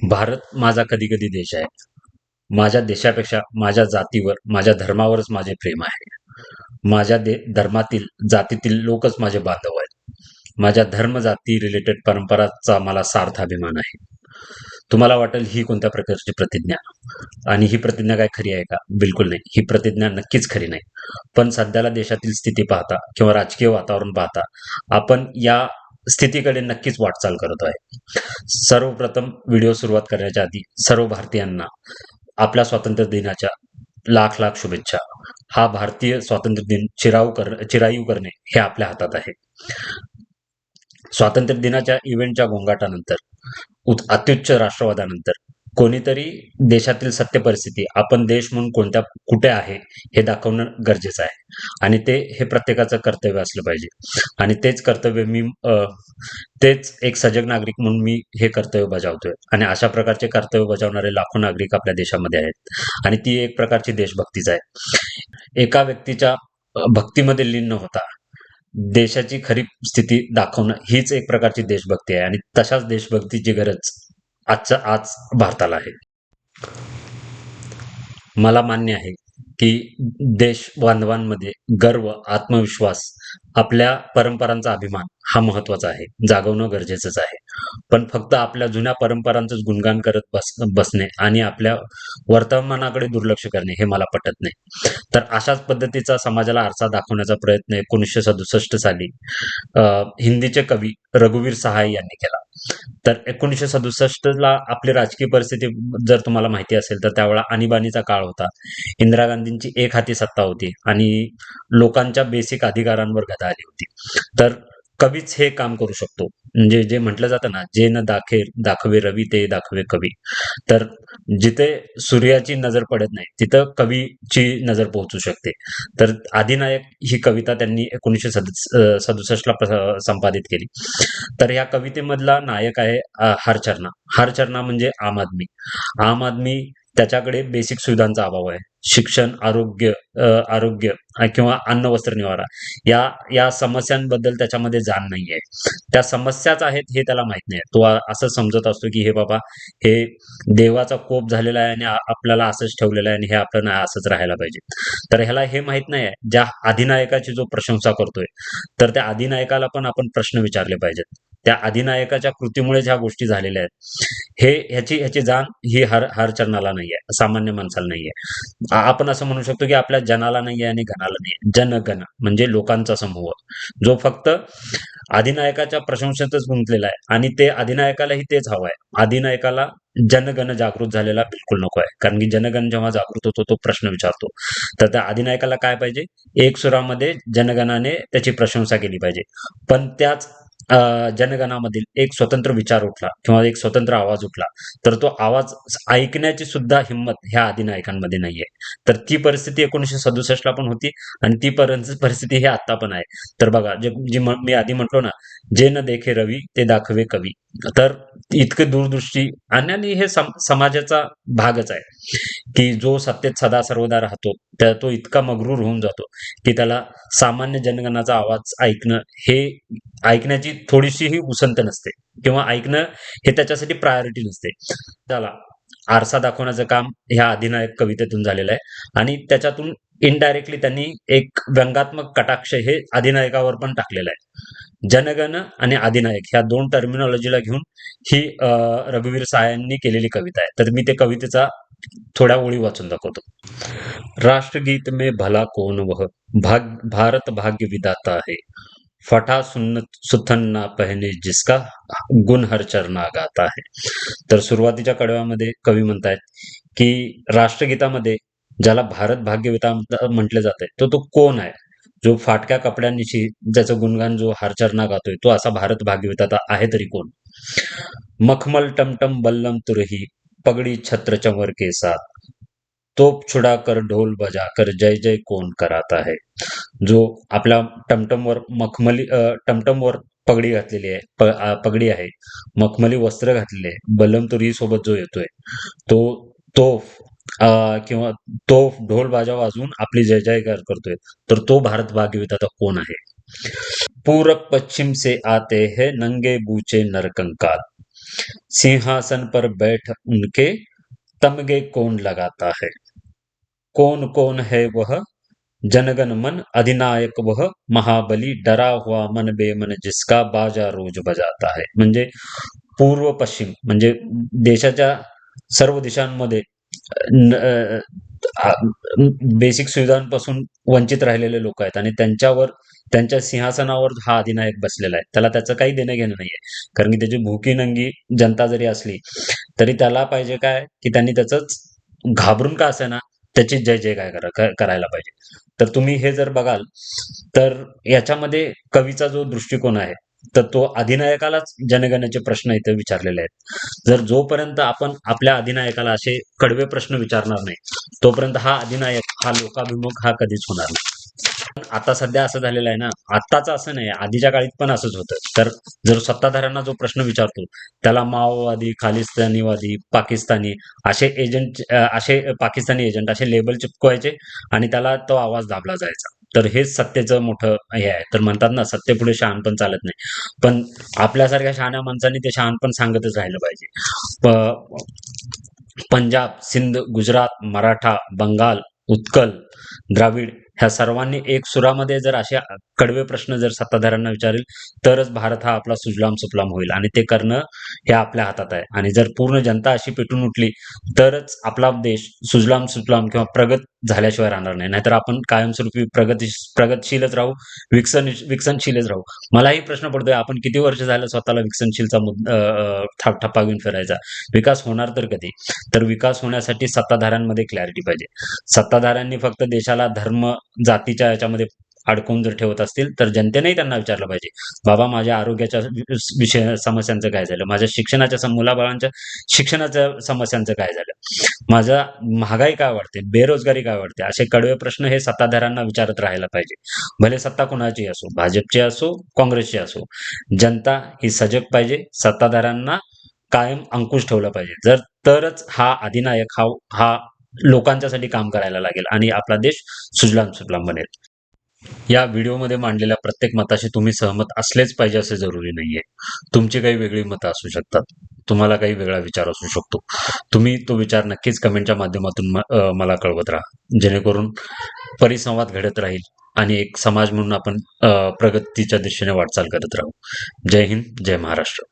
भारत माझा कधी कधी देश आहे. माझ्या देशापेक्षा माझ्या जातीवर, माझ्या धर्मावरच माझे प्रेम आहे. माझ्या धर्मातील, जातीतील लोकच माझे बांधव आहेत. माझ्या धर्म जाती रिलेटेड परंपराचा मला सार्थ अभिमान आहे. तुम्हाला वाटेल ही कोणत्या प्रकारची प्रतिज्ञा, आणि ही प्रतिज्ञा काय खरी आहे का? बिलकुल नाही. ही प्रतिज्ञा नक्कीच खरी नाही. पण सध्याला देशातील स्थिती पाहता किंवा राजकीय वातावरण पाहता आपण या स्थितीकडे नक्कीच वाटचाल करत आहे. सर्वप्रथम व्हिडिओ सुरुवात करण्याच्या आधी सर्व भारतीयांना आपल्या स्वातंत्र्य दिनाच्या लाख लाख शुभेच्छा. हा भारतीय स्वातंत्र्य दिन चिरायू करणे हे आपल्या हातात आहे. स्वातंत्र्य दिनाच्या इव्हेंटच्या गोंगाटानंतर, अत्युच्च राष्ट्रवादानंतर कोणीतरी देशातील सत्य परिस्थिती, आपण देश म्हणून कुठे आहे हे दाखवणं गरजेचं आहे. आणि हे प्रत्येकाचं कर्तव्य असलं पाहिजे. आणि तेच कर्तव्य तेच एक सजग नागरिक म्हणून मी हे कर्तव्य बजावतोय. आणि अशा प्रकारचे कर्तव्य बजावणारे लाखो नागरिक आपल्या देशामध्ये आहेत. आणि ती एक प्रकारची देशभक्तीच आहे. एका व्यक्तीच्या भक्तीमध्ये लीन न होता देशाची खरी स्थिती दाखवणं हीच एक प्रकारची देशभक्ती आहे. आणि तशाच देशभक्तीची गरज आज भारताला आहे. मला मान्य आहे की देश बांधवांमध्ये गर्व, आत्मविश्वास, आपल्या परंपरांचा अभिमान हा महत्वाचा आहे, जागवणं गरजेचंच आहे. पण फक्त आपल्या जुन्या परंपरांचंच गुणगान करत बसणे आणि आपल्या वर्तमानाकडे दुर्लक्ष करणे हे मला पटत नाही. तर अशाच पद्धतीचा समाजाला आरसा दाखवण्याचा प्रयत्न 1967 साली हिंदीचे कवी रघुवीर सहाय यांनी केला. तर 1967ला आपली राजकीय परिस्थिती जर तुम्हाला माहिती असेल तर त्यावेळा आणीबाणीचा काळ होता. इंदिरा गांधींची एक हाती सत्ता होती आणि लोकांच्या बेसिक अधिकारांवर गदा आली होती. तर कवीच हे काम करू शकतो. म्हणजे जे म्हटलं जातं ना, जे न दाखवे रवी ते दाखवे कवी. तर जिथे सूर्याची नजर पडत नाही तिथं कवीची नजर पोहोचू शकते. तर आदिनायक ही कविता त्यांनी 1967ला संपादित केली. तर या कवितेमधला नायक आहे हरचरणा. हरचरणा म्हणजे आम आदमी. आम आदमी त्याच्याकडे बेसिक सुविधांचा अभाव आहे. शिक्षण, आरोग्य किंवा अन्न, वस्त्र, निवारा या समस्यांबद्दल त्याच्यामध्ये जाण नाहीये. त्या समस्याच आहेत हे त्याला माहित नाही. तो असं समजत असतो की हे बाबा, हे देवाचा कोप झालेला आहे आणि आपल्याला असंच ठेवलेलं आहे आणि हे आपलं नाही असंच राहायला पाहिजे. तर ह्याला हे माहित नाही आहे, ज्या अधिनायकाची जो प्रशंसा करतोय, तर त्या अधिनायकाला पण आपण प्रश्न विचारले पाहिजेत. त्या अधिनायकाच्या कृतीमुळे ज्या गोष्टी झालेल्या आहेत, ह्याची जाण ही हरचरणाला नाहीये, सामान्य माणसाला नाहीये. आपण असं म्हणू शकतो की आपल्या जनाला नाहीये आणि गणाला नाहीये. जनगण म्हणजे लोकांचा समूह, जो फक्त अधिनायकाच्या प्रशंसेतच गुंतलेला आहे. आणि ते अधिनायकालाही तेच हवं आहे. अधिनायकाला जनगण जागृत झालेला बिलकुल नको आहे. कारण की जनगण जेव्हा जागृत होतो तो प्रश्न विचारतो. तर त्या अधिनायकाला काय पाहिजे? एक सुरामध्ये जनगणाने त्याची प्रशंसा केली पाहिजे. पण त्याच जनगणामधील एक स्वतंत्र विचार उठला किंवा एक स्वतंत्र आवाज उठला, तर तो आवाज ऐकण्याची सुद्धा हिंमत ह्या अधिनायकांमध्ये नाहीये. तर ती परिस्थिती 1967ला पण होती आणि ती परिस्थिती ही आता पण आहे. तर बघा, मी आधी म्हटलो ना, जे न देखे रवी ते दाखवे कवी. तर इतके दूरदृष्टी आणि हे समाजाचा भागच आहे की जो सत्तेत सदा सर्वदा राहतो, तो इतका मग्रूर होऊन जातो की त्याला सामान्य जनगणाचा आवाज ऐकण्याची थोडीशीही उसंत नसते किंवा ऐकणं हे त्याच्यासाठी प्रायोरिटी नसते. त्याला आरसा दाखवण्याचं काम ह्या अधिनायक कवितेतून झालेलं आहे. आणि त्याच्यातून इनडायरेक्टली त्यांनी एक व्यंगात्मक कटाक्ष हे अधिनायकावर पण टाकलेलं आहे. जनगण आणि अधिनायक ह्या दोन टर्मिनॉलॉजीला घेऊन ही रघुवीर सहायांनी केलेली कविता आहे. तर मी ते कवितेचा थोड्या ओळी वाचून दाखवतो. राष्ट्रगीत में भला कौन वह, भारत भाग्य विधाता है, फटा सुथन ना पहने जिसका, गुण हर चरना गाता है. तर सुरुवातीच्या कडव्यामध्ये कवी म्हणतायत की राष्ट्रगीतामध्ये ज्याला भारत भाग्यविधाता म्हटले जाते, तो कोण आहे? जो फाटक्या कपड्यांनिशी ज्याचं गुणगान जो हरचरणा गातोय, तो असा भारत भाग्यविधाता आहे तरी कोण? मखमल टमटम बल्लम तुरही, पगड़ी छत्र चंवर के साथ, तोप छुड़ा कर ढोल बजा कर जय जय कौन कराता है. जो आपल्या टमटमवर पगडी घातलेली आहे, पगडी आहे, मखमली वस्त्र घातलेले आहे, बलम तुरी सोबत जो येतोय, तो तोफ किंवा तोफ ढोल बाजा वाजवून आपली जय जयकार करतोय, तर तो भारत भाग्यविधाता कोण आहे? पूरब पश्चिम से आते हैं नंगे बूचे नरकंकाल, सिंहासन पर बैठ उनके तमगे कौन लगाता है, कौन कौन है वह जनगण मन अधिनायक वह महाबली डरा हुआ मन बेमन जिसका बाजा रोज बजाता है. म्हणजे पूर्व पश्चिम म्हणजे देशाच्या सर्व दिशांमध्ये बेसिक सुविधांपासून वंचित राहिलेले लोक आहेत आणि त्यांच्या सिंहासनावर हा अधिनायक बसलेला आहे. त्याला त्याचं काही देणं घेणं नाहीये. कारण की त्याची भुकी नंगी जनता जरी असली तरी त्याला पाहिजे काय की त्यांनी त्याचंच घाबरून का असेना त्याची जय जयकार करायला पाहिजे. तर तुम्ही हे जर बघाल तर याच्यामध्ये कवीचा जो दृष्टिकोन आहे तर तो अधिनायकालाच जनगणाचे प्रश्न इथे विचारलेले आहेत. जर जोपर्यंत आपण आपल्या अधिनायकाला असे कडवे प्रश्न विचारणार नाही तोपर्यंत हा अधिनायक हा लोकाभिमुख हा कधीच होणार नाही. पण आता सध्या असं झालेलं आहे ना, आत्ताचं असं नाही, आधीच्या काळात पण असंच होतं. तर जर सत्ताधाऱ्यांना जो प्रश्न विचारतो त्याला माओवादी, खालिस्तानीवादी, पाकिस्तानी असे पाकिस्तानी एजंट असे लेबल चिपकवायचे आणि त्याला तो आवाज दाबला जायचा. तर हेच सत्तेचं मोठं हे आहे. तर म्हणतात ना, सत्तेपुढे शहाणपण चालत नाही. पण आपल्यासारख्या शहाण्या माणसांनी ते शहाणपण सांगतच राहिलं पाहिजे. पंजाब, सिंध, गुजरात, मराठा, बंगाल, उत्कल, द्राविड ह्या सर्वांनी एक सुरामध्ये जर असे कडवे प्रश्न जर सत्ताधाऱ्यांना विचारेल तरच भारत हा आपला सुजलाम सुफलाम होईल आणि ते करणं हे आपल्या हातात आहे. आणि जर पूर्ण जनता अशी पेटून उठली तरच आपला देश सुजलाम सुफलाम किंवा प्रगत झाल्याशिवाय राहणार नाही. नाहीतर आपण कायमस्वरूपी प्रगतशीलच राहू, विकसनशीलच राहू. मलाही प्रश्न पडतोय, आपण किती वर्ष झालं स्वतःला विकसनशीलचा ठप्पा घेऊन फिरायचा. विकास होणार तर कधी? तर विकास होण्यासाठी सत्ताधाऱ्यांमध्ये क्लॅरिटी पाहिजे. सत्ताधाऱ्यांनी फक्त देशाला धर्म, जातीच्या याच्यामध्ये अडकवून जर ठेवत असतील तर जनतेनेही त्यांना विचारलं पाहिजे, बाबा माझ्या आरोग्याच्या विषय समस्यांचं काय झालं, माझ्या मुलाबाळांच्या शिक्षणाच्या समस्यांचं काय झालं, माझा महागाई काय वाढते, बेरोजगारी काय वाढते, असे कडवे प्रश्न हे सत्ताधाऱ्यांना विचारत राहायला पाहिजे. भले सत्ता कुणाची असो, भाजपची असो, काँग्रेसची असो, जनता ही सजग पाहिजे. सत्ताधाऱ्यांना कायम अंकुश ठेवला पाहिजे. तरच हा अधिनायक हा लोकांच्यासाठी काम करायला लागेल आणि आपला देश सुजलाम सुफलाम बनेल. या व्हिडिओमध्ये मांडलेल्या प्रत्येक मताशी तुम्ही सहमत असलेच पाहिजे असे जरुरी नाहीये. तुमची काही वेगळी मतं असू शकतात. तुम्हाला काही वेगळा विचार असू शकतो. तुम्ही तो विचार नक्कीच कमेंटच्या माध्यमातून मला कळवत राहा. जेणेकरून परिसंवाद घडत राहील आणि एक समाज म्हणून आपण प्रगतीच्या दिशेने वाटचाल करत राहू. जय हिंद, जय महाराष्ट्र.